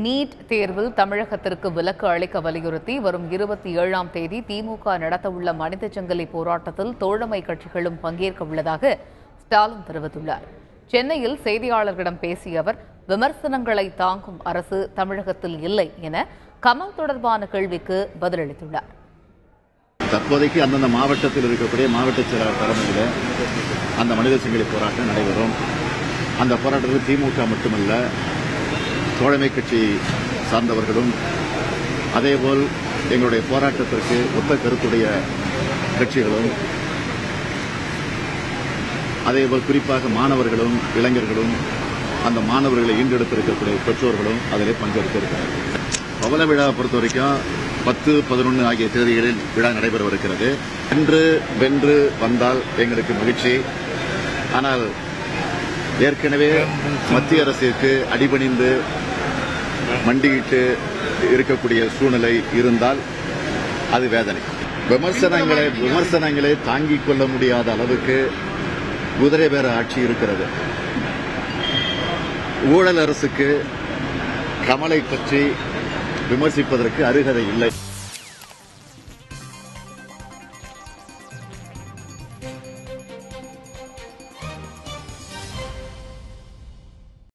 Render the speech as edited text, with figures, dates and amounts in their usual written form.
NEET தேர்வில் தமிழகத்திற்கு விலக்கு அளிக்க வலியுறுத்தி வரும் 27ஆம் தேதி திமுக நடத்தவுள்ள மனித சங்கிலி போராட்டத்தில் தோழமை கட்சிகளும் பங்கேற்க உள்ளதாக ஸ்டாலின் தெரிவித்துள்ளார். சென்னையில் செய்தியாளர்களிடம் பேசிய அவர், விமர்சனங்களை தாங்கும் அரசு தமிழகத்தில் இல்லை என கமல் தொடர்பான கேள்விக்கு பதிலளித்துள்ளார். தற்போதைக்கு அந்தந்த மாவட்டத்தில் இருக்கக்கூடிய மாவட்ட செயலாளர் தலைமையில் அந்த மனித சங்கிலி போராட்டம் நடைபெறும். அந்த போராட்டத்தில் திமுக மட்டுமல்ல, தோழமை கட்சி சார்ந்தவர்களும் அதேபோல் எங்களுடைய போராட்டத்திற்கு ஒத்த கருத்துடைய கட்சிகளும் அதேபோல் குறிப்பாக மாணவர்களும் இளைஞர்களும் அந்த மாணவர்களை ஈண்டெடுத்திருக்கக்கூடிய பெற்றோர்களும் அதில் பங்கேற்க இருக்கிறார்கள். பவள விழாவை பொறுத்த வரைக்கும் 10, 11 ஆகிய தேதிகளில் விழா நடைபெறவிருக்கிறது. வென்று வந்தால் எங்களுக்கு மகிழ்ச்சி. ஆனால் ஏற்கனவே மத்திய அரசிற்கு அடிபணிந்து மண்டியிட்டு இருக்கக்கூடிய சூழ்நிலை இருந்தால் அது வேதனை. விமர்சனங்களை தாங்கிக் கொள்ள முடியாத அளவுக்கு குதிரை பேர ஆட்சி இருக்கிறது. ஊழல் அரசுக்கு கமலை பற்றி விமர்சிப்பதற்கு அருகதை இல்லை.